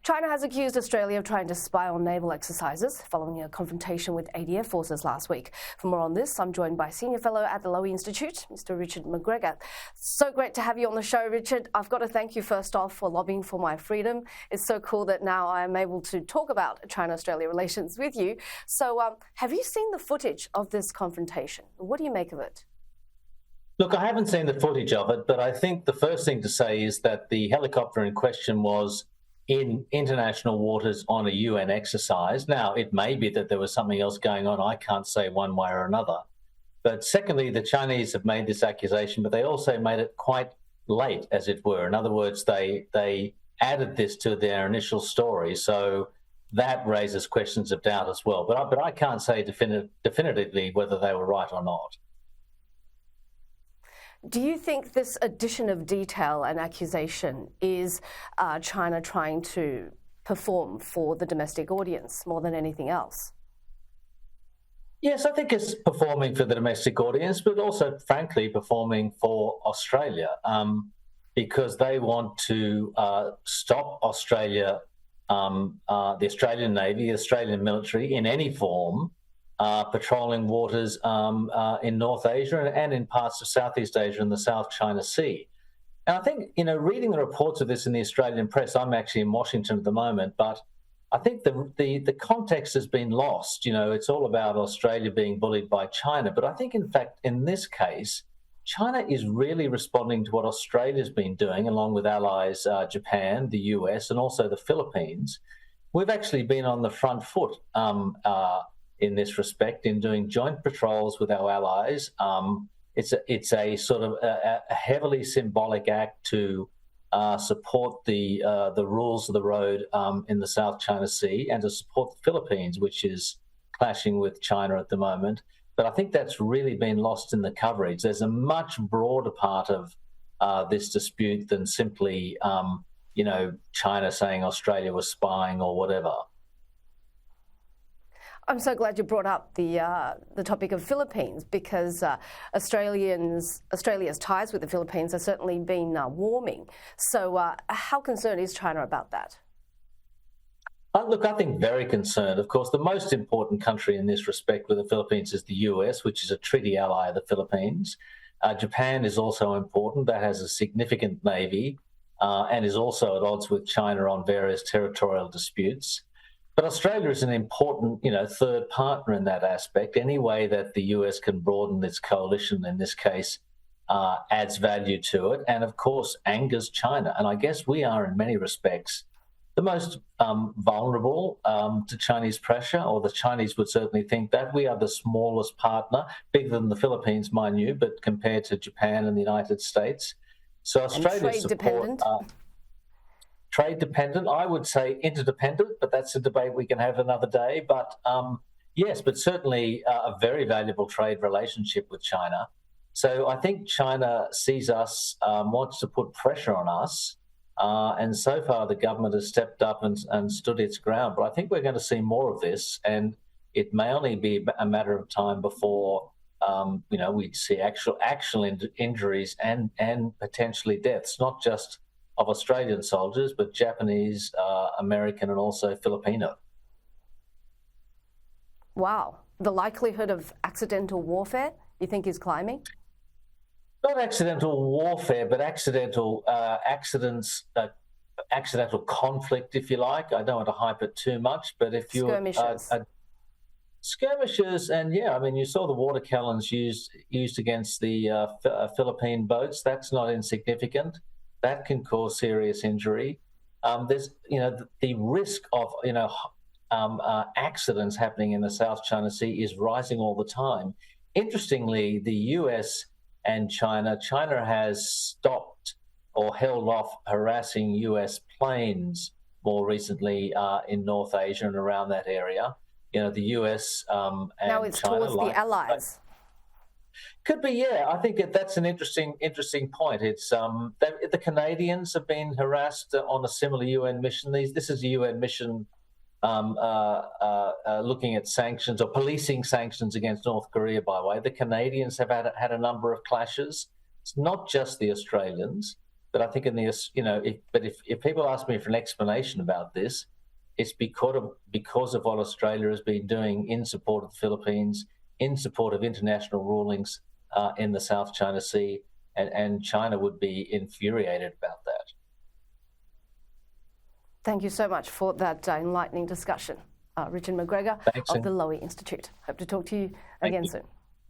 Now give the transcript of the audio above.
China has accused Australia of trying to spy on naval exercises following a confrontation with ADF forces last week. For more on this, I'm joined by Senior Fellow at the Lowy Institute, Mr. Richard McGregor. So great to have you on the show, Richard. I've got to thank you first off for lobbying for my freedom. It's so cool that now I'm able to talk about China-Australia relations with you. So have you seen the footage of this confrontation? What do you make of it? Look, I haven't seen the footage of it, but I think the first thing to say is that the helicopter in question was in international waters on a UN exercise. Now, it may be that there was something else going on. I can't say one way or another. But secondly, the Chinese have made this accusation, but they also made it quite late, as it were. In other words, they added this to their initial story. So that raises questions of doubt as well. But I can't say definitively whether they were right or not. Do you think this addition of detail and accusation is China trying to perform for the domestic audience more than anything else? Yes, I think it's performing for the domestic audience, but also, frankly, performing for Australia because they want to stop Australia, the Australian Navy, the Australian military in any form, patrolling waters in North Asia and in parts of Southeast Asia and the South China Sea. And I think, reading the reports of this in the Australian press, I'm actually in Washington at the moment, but I think the context has been lost. It's all about Australia being bullied by China. But I think, in fact, in this case, China is really responding to what Australia's been doing, along with allies Japan, the US, and also the Philippines. We've actually been on the front foot in this respect, in doing joint patrols with our allies. It's a sort of a heavily symbolic act to support the rules of the road in the South China Sea and to support the Philippines, which is clashing with China at the moment. But I think that's really been lost in the coverage. There's a much broader part of this dispute than simply, China saying Australia was spying or whatever. I'm so glad you brought up the topic of Philippines because Australia's ties with the Philippines have certainly been warming. So how concerned is China about that? Look, I think very concerned. Of course, the most important country in this respect with the Philippines is the US, which is a treaty ally of the Philippines. Japan is also important. That has a significant navy and is also at odds with China on various territorial disputes. But Australia is an important, third partner in that aspect. Any way that the US can broaden its coalition in this case adds value to it and, of course, angers China. And I guess we are, in many respects, the most vulnerable to Chinese pressure, or the Chinese would certainly think that. We are the smallest partner, bigger than the Philippines, mind you, but compared to Japan and the United States. So Australia's support... Trade dependent, I would say interdependent, but that's a debate we can have another day. But yes, but certainly a very valuable trade relationship with China. So I think China sees us, wants to put pressure on us. And so far the government has stepped up and stood its ground. But I think we're going to see more of this. And it may only be a matter of time before, we see actual injuries and potentially deaths, not just of Australian soldiers, but Japanese, American, and also Filipino. Wow. The likelihood of accidental warfare, you think, is climbing? Not accidental warfare, but accidental accidents, accidental conflict, if you like. I don't want to hype it too much, but if you skirmishes, and you saw the water cannons used against the Philippine boats. That's not insignificant. That can cause serious injury. There's, the risk of, accidents happening in the South China Sea is rising all the time. Interestingly, the US and China has stopped or held off harassing US planes more recently in North Asia and around that area. The US and now it's China towards the allies. Could be, yeah. I think that's an interesting point. It's the Canadians have been harassed on a similar UN mission. This is a UN mission looking at sanctions or policing sanctions against North Korea. By the way, the Canadians have had a number of clashes. It's not just the Australians. But I think if people ask me for an explanation about this, it's because of what Australia has been doing in support of the Philippines, in support of international rulings in the South China Sea, and China would be infuriated about that. Thank you so much for that enlightening discussion. Richard McGregor Thanks, of the Lowy Institute. Hope to talk to you again soon.